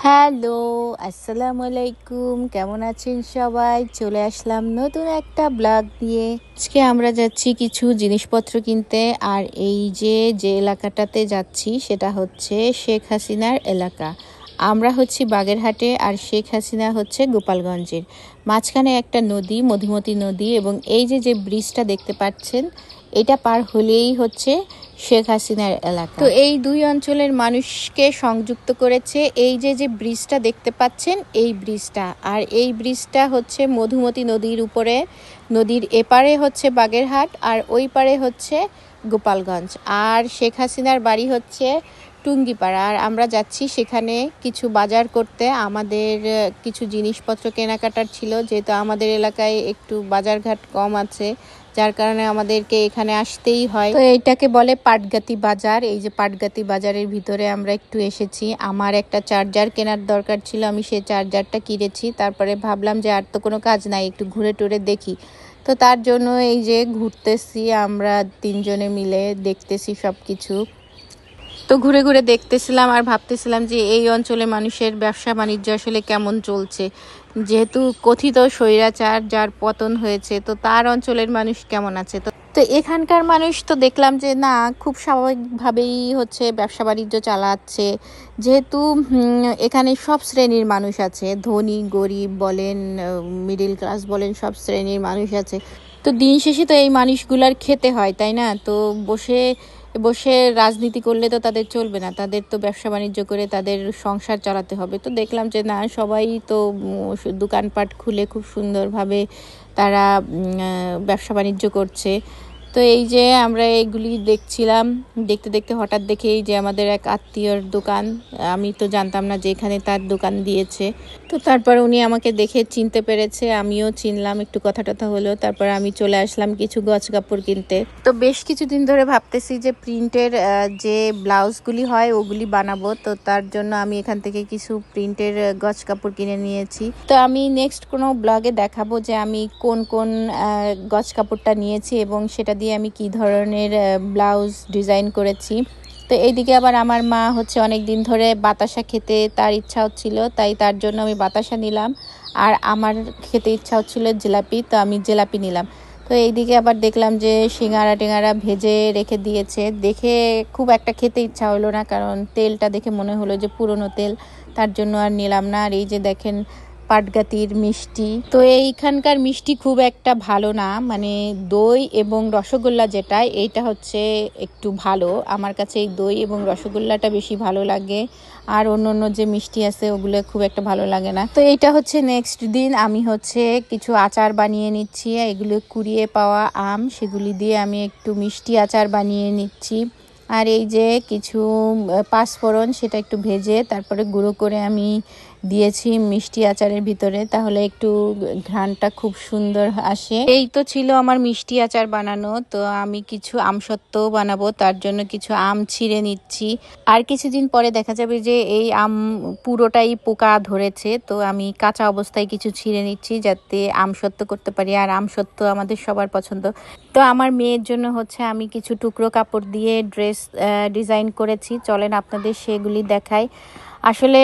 Hello, আসসালামু আলাইকুম। কেমন আছেন সবাই? চলে আসলাম নতুন একটা ব্লগ নিয়ে। আজকে আমরা যাচ্ছি কিছু জিনিসপত্র কিনতে। আর এই যে এলাকাটাতে যাচ্ছি সেটা হচ্ছে শেখ হাসিনার এলাকা। আমরা হচ্ছি বাগেরহাটে আর শেখ হাসিনা হচ্ছে গোপালগঞ্জের। মাঝখানে একটা নদী, মধুমতি নদী, এবং এই যে ব্রিজটা দেখতে পাচ্ছেন, এটা পার হলেই হচ্ছে শেখ হাসিনার এলাকা। তো এই দুই অঞ্চলের মানুষকে সংযুক্ত করেছে এই যে ব্রিজটা দেখতে পাচ্ছেন, এই ব্রিজটা। আর এই ব্রিজটা হচ্ছে মধুমতি নদীর উপরে। নদীর এপারে হচ্ছে বাগেরহাট আর ওই পারে হচ্ছে গোপালগঞ্জ। আর শেখ হাসিনার বাড়ি হচ্ছে টুঙ্গিপাড়া। আর আমরা যাচ্ছি সেখানে কিছু বাজার করতে। আমাদের কিছু জিনিসপত্র কেনাকাটার ছিল, যেহেতু আমাদের এলাকায় একটু বাজারঘাট কম আছে, যার কারণে আমাদেরকে এখানে আসতেই হয়। তো এইটাকে বলে পাটগাতি বাজার। এই যে পাটগাতি বাজারের ভিতরে আমরা একটু এসেছি। আমার একটা চার্জার কেনার দরকার ছিল, আমি সেই চার্জারটা কিনেছি। তারপরে ভাবলাম যে আর তো কোনো কাজ নাই, একটু ঘুরে টুরে দেখি। তো তার জন্য এই যে ঘুরতেছি, আমরা তিনজনে মিলে দেখতেছি সব কিছু। তো ঘুরে ঘুরে দেখতেছিলাম আর ভাবতেছিলাম যে এই অঞ্চলে মানুষের ব্যবসা বাণিজ্য আসলে কেমন চলছে। যেহেতু কথিত স্বৈরাচার যার পতন হয়েছে, তো তার অঞ্চলের মানুষ কেমন আছে। তো এখানকার মানুষ তো দেখলাম যে না, খুব স্বাভাবিকভাবেই হচ্ছে ব্যবসা বাণিজ্য চালাচ্ছে। যেহেতু এখানে সব শ্রেণীর মানুষ আছে, ধনী গরিব বলেন, মিডিল ক্লাস বলেন, সব শ্রেণীর মানুষ আছে। তো দিন শেষে তো এই মানুষগুলার খেতে হয়, তাই না? তো বসে বসে রাজনীতি করলে তো তাদের চলবে না, তাদের তো ব্যবসা বাণিজ্য করে তাদের সংসার চালাতে হবে। তো দেখলাম যে না, সবাই তো দোকানপাট খুলে খুব সুন্দরভাবে তারা ব্যবসা বাণিজ্য করছে। তো এই যে আমরা এগুলি দেখছিলাম, দেখতে দেখতে হঠাৎ দেখে এই যে আমাদের এক আত্মীয়র দোকান। আমি তো জানতাম না যে এখানে তার দোকান দিয়েছে। তো তারপর উনি আমাকে দেখে চিনতে পেরেছে, আমিও চিনলাম, একটু কথা টথা হলো। তারপর আমি চলে আসলাম কিছু গজ কাপড় কিনতে। তো বেশ কিছুদিন ধরে ভাবতেছি যে প্রিন্টের যে ব্লাউজগুলি হয় ওগুলি বানাবো। তো তার জন্য আমি এখান থেকে কিছু প্রিন্টের গজ কাপড় কিনে নিয়েছি। তো আমি নেক্সট কোনো ব্লগে দেখাবো যে আমি কোন কোন গজ কাপড়টা নিয়েছি এবং সেটা দিয়ে আমি কি ধরনের ব্লাউজ ডিজাইন করেছি। তো এইদিকে আবার আমার মা হচ্ছে অনেক দিন ধরে বাতাসা খেতে তার ইচ্ছা হচ্ছিল, তাই তার জন্য আমি বাতাসা নিলাম। আর আমার খেতে ইচ্ছা হচ্ছিল জিলাপি, তো আমি জিলাপি নিলাম। তো এইদিকে আবার দেখলাম যে সিঙ্গারা টিঙ্গারা ভেজে রেখে দিয়েছে। দেখে খুব একটা খেতে ইচ্ছা হলো না, কারণ তেলটা দেখে মনে হলো যে পুরনো তেল, তার জন্য আর নিলাম না। আর এই যে দেখেন পাটগাতির মিষ্টি, তো এইখানকার মিষ্টি খুব একটা ভালো না, মানে দই এবং রসগোল্লা যেটা, এইটা হচ্ছে একটু ভালো। আমার কাছে এই দই এবং রসগোল্লাটা বেশি ভালো লাগে, আর অন্য যে মিষ্টি আছে ওগুলো খুব একটা ভালো লাগে না। তো এইটা হচ্ছে নেক্সট দিন আমি হচ্ছে কিছু আচার বানিয়ে নিচ্ছি। এগুলো কুড়িয়ে পাওয়া আম, সেগুলি দিয়ে আমি একটু মিষ্টি আচার বানিয়ে নিচ্ছি। আর এই যে কিছু পাঁচফোড়ন, সেটা একটু ভেজে তারপরে গুঁড়ো করে আমি দিয়েছি মিষ্টি আচারের ভিতরে, তাহলে একটু ঘ্রাণটা খুব সুন্দর আসে। এই তো ছিল আমার মিষ্টি আচার বানানো। তো আমি কিছু আমসত্ত্বও বানাবো, তার জন্য কিছু আম ছিঁড়ে নিচ্ছি। আর কিছুদিন পরে দেখা যাবে যে এই আম পুরোটাই পোকা ধরেছে, তো আমি কাঁচা অবস্থায় কিছু ছিঁড়ে নিচ্ছি যাতে আমসত্ত্ব করতে পারি। আর আমসত্ত্ব আমাদের সবার পছন্দ। তো আমার মেয়ের জন্য হচ্ছে আমি কিছু টুকরো কাপড় দিয়ে ড্রেস ডিজাইন করেছি, চলেন আপনাদের সেগুলি দেখাই। আসলে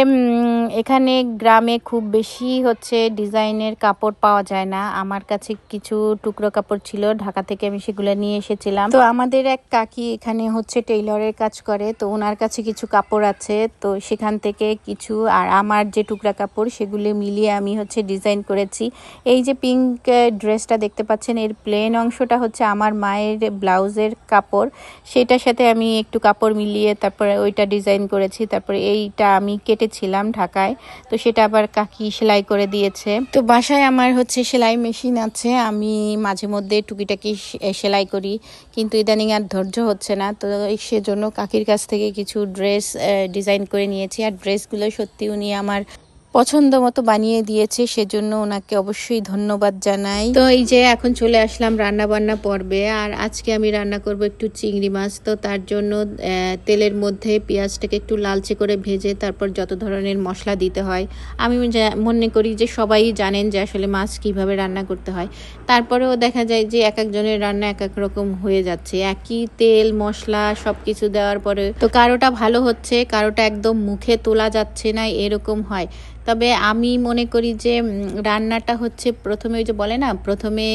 এখানে গ্রামে খুব বেশি হচ্ছে ডিজাইনের কাপড় পাওয়া যায় না। আমার কাছে কিছু টুকরো কাপড় ছিল, ঢাকা থেকে আমি সেগুলো নিয়ে এসেছিলাম। তো আমাদের এক কাকি এখানে হচ্ছে টেইলরের কাজ করে, তো ওনার কাছে কিছু কাপড় আছে, তো সেখান থেকে কিছু আর আমার যে টুকরা কাপড় সেগুলো মিলিয়ে আমি হচ্ছে ডিজাইন করেছি। এই যে পিঙ্ক ড্রেসটা দেখতে পাচ্ছেন, এর প্লেন অংশটা হচ্ছে আমার মায়ের ব্লাউজের কাপড়, সেটার সাথে আমি একটু কাপড় মিলিয়ে তারপরে ওইটা ডিজাইন করেছি। তারপরে এইটা আমি কেটেছিলাম ঢাকায়, তো সেটা আবার কাকি সেলাই করে দিয়েছে। তো বাসায় আমার হচ্ছে সেলাই মেশিন আছে, আমি মাঝে মধ্যে টুকিটাকি সেলাই করি, কিন্তু ইদানিং আর ধৈর্য হচ্ছে না। তো সেজন্য কাকির কাছ থেকে কিছু ড্রেস ডিজাইন করে নিয়েছি। আর ড্রেসগুলো সত্যি উনি আমার পছন্দ মতো বানিয়ে দিয়েছে, সেজন্য ওনাকে অবশ্যই ধন্যবাদ জানাই। তো এই যে এখন চলে আসলাম রান্না বান্না পর্বে, আর আজকে আমি রান্না করব একটু চিংড়ি মাছ। তো তার জন্য তেলের মধ্যে পেঁয়াজটাকে একটু লালচে করে ভেজে তারপর যত ধরনের মশলা দিতে হয়, আমি মনে করি যে সবাই জানেন যে আসলে মাছ কিভাবে রান্না করতে হয়। তারপরেও দেখা যায় যে এক একজনের রান্না এক এক রকম হয়ে যাচ্ছে, একই তেল মশলা সব কিছু দেওয়ার পরে তো কারোটা ভালো হচ্ছে, কারোটা একদম মুখে তোলা যাচ্ছে না, এরকম হয়। তবে আমি মনে করি যে রান্নাটা হচ্ছে প্রথমে ওই যে বলে না, প্রথমে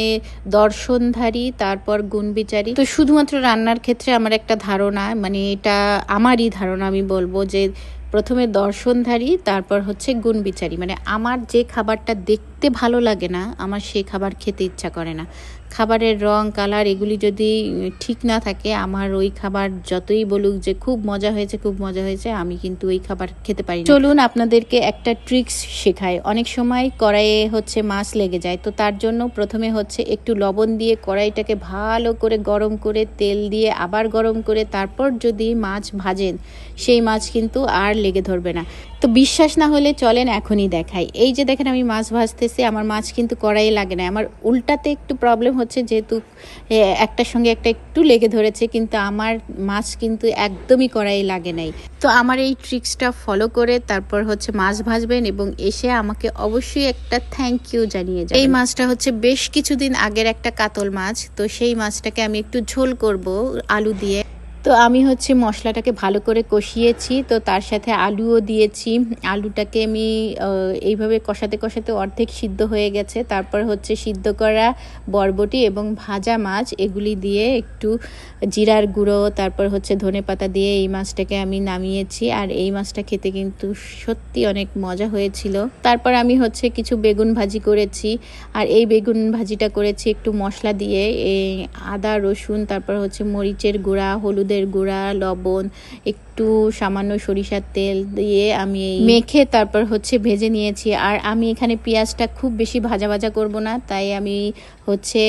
দর্শনধারী তারপর গুণবিচারী। তো শুধুমাত্র রান্নার ক্ষেত্রে আমার একটা ধারণা, মানে এটা আমারই ধারণা, আমি বলবো যে প্রথমে দর্শনধারী তারপর হচ্ছে গুণবিচারী। মানে আমার যে খাবারটা দেখতে ভালো লাগে না, আমার সেই খাবার খেতে ইচ্ছা করে না। খাবারের রং কালার এগুলি যদি ঠিক না থাকে, আমার ওই খাবার যতই বলুক যে খুব মজা হয়েছে খুব মজা হয়েছে, আমি কিন্তু ওই খাবার খেতে পারি না। চলুন আপনাদেরকে একটা ট্রিক্স শেখায়। অনেক সময় কড়াইয়ে হচ্ছে মাছ লেগে যায়, তো তার জন্য প্রথমে হচ্ছে একটু লবণ দিয়ে কড়াইটাকে ভালো করে গরম করে তেল দিয়ে আবার গরম করে তারপর যদি মাছ ভাজেন, সেই মাছ কিন্তু আর লেগে ধরবে না। তো বিশ্বাস না হলে চলেন এখনই দেখাই। এই যে দেখেন আমি মাছ ভাজতেছি, আমার মাছ কিন্তু কড়াইয়ে লাগে না। আমার উল্টাতে একটু প্রবলেম হচ্ছে, যেহেতু একটার সঙ্গে একটা একটু লেগে ধরেছে, কিন্তু আমার মাছ কিন্তু একদমই কড়াইয়ে লাগে নাই। তো আমার এই ট্রিক্সটা ফলো করে তারপর হচ্ছে মাছ ভাজবেন এবং এসে আমাকে অবশ্যই একটা থ্যাংক ইউ জানিয়ে যাবেন। এই মাছটা হচ্ছে বেশ কিছুদিন আগের একটা কাতল মাছ, তো সেই মাছটাকে আমি একটু ঝোল করব আলু দিয়ে। তো আমি হচ্ছে মশলাটাকে ভালো করে কষিয়েছি, তো তার সাথে আলুও দিয়েছি। আলুটাকে আমি এইভাবে কষাতে কষাতে অর্ধেক সিদ্ধ হয়ে গেছে। তারপর হচ্ছে সিদ্ধ করা বরবটি এবং ভাজা মাছ এগুলি দিয়ে একটু জিরার গুঁড়ো তারপর হচ্ছে ধনেপাতা দিয়ে এই মাছটাকে আমি নামিয়েছি। আর এই মাছটা খেতে কিন্তু সত্যি অনেক মজা হয়েছিল। তারপর আমি হচ্ছে কিছু বেগুন ভাজি করেছি, আর এই বেগুন ভাজিটা করেছি একটু মশলা দিয়ে, এই আদা রসুন তারপর হচ্ছে মরিচের গুঁড়া, হলুদের গুঁড়া, লবণ, একটু সামান্য সরিষার তেল দিয়ে আমি মেখে তারপর হচ্ছে ভেজে নিয়েছি। আর আমি এখানে পেঁয়াজটা খুব বেশি ভাজা ভাজা করব না, তাই আমি হচ্ছে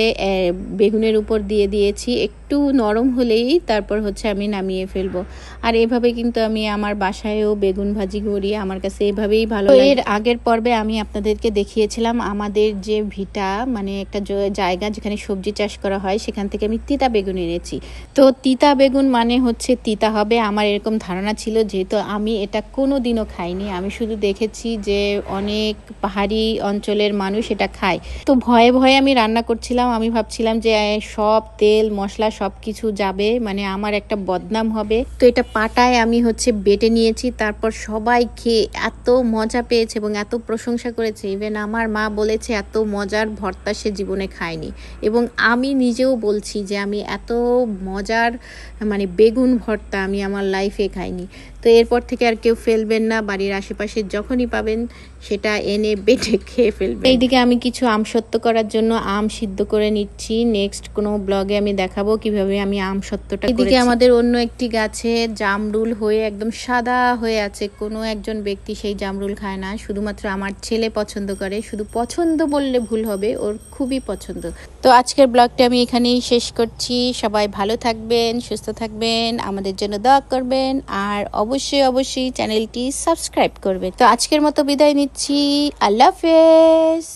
বেগুনের উপর দিয়ে দিয়েছি। একটু নরম হলেই তারপর হচ্ছে আমি নামিয়ে ফেলবো। আর এভাবে কিন্তু আমি আমার বাসায়ও বেগুন ভাজি করি, আমার কাছে এভাবেই ভালো লাগে। এর আগের পর্বে আমি আপনাদেরকে দেখিয়েছিলাম আমাদের যে ভিটা, মানে একটা জায়গা যেখানে সবজি চাষ করা হয়, সেখান থেকে আমি তিতা বেগুন এনেছি। তো তিতা বেগুন মানে হচ্ছে তিতা হবে, আমার এরকম ধারণা ছিল, যেহেতু আমি এটা কোনো দিনও খাইনি। আমি শুধু দেখেছি যে অনেক পাহাড়ি অঞ্চলের মানুষ এটা খায়। তো ভয়ে ভয়ে আমি রান্না করছিলাম, আমি ভাবছিলাম যে সব তেল মশলা সব কিছু যাবে, মানে আমার একটা বদনাম হবে। তো এটা পাটায় আমি হচ্ছে বেটে নিয়েছি, তারপর সবাই খেয়ে এত মজা পেয়েছে এবং এত প্রশংসা করেছে। ইভেন আমার মা বলেছে এত মজার ভর্তা সে জীবনে খায়নি। এবং আমি নিজেও বলছি যে আমি এত মজার মানে বেগুন ভর্তা আমি আমার লাইফে খাইনি। তো এরপর থেকে আর কেউ ফেলবেন না, বাড়ির আশেপাশে যখনই পাবেন সেটা এনে বেটে খেয়ে ফেলবেন। এইদিকে আমি কিছু আমসত্ত্ব করার জন্য আম সিদ্ধ করে নিচ্ছি। নেক্সট কোনো ব্লগে আমি দেখাবো কিভাবে আমি আমসত্ত্বটা করেছি। এদিকে আমাদের অন্য একটি গাছে জামরুল হয়ে একদম সাদা হয়ে আছে। কোনো একজন ব্যক্তি সেই জামরুল খায় না, শুধুমাত্র আমার ছেলে পছন্দ করে। শুধু পছন্দ বললে ভুল হবে, ওর খুবই পছন্দ। তো আজকের ব্লগটা আমি এখানেই শেষ করছি। সবাই ভালো থাকবেন, সুস্থ থাকবেন, আমাদের জন্য দোয়া করবেন, আর অবশ্যই অবশ্যই চ্যানেলটি সাবস্ক্রাইব করবেন। তো আজকের মতো বিদায় নিচ্ছি। আল্লাহ হাফেজ।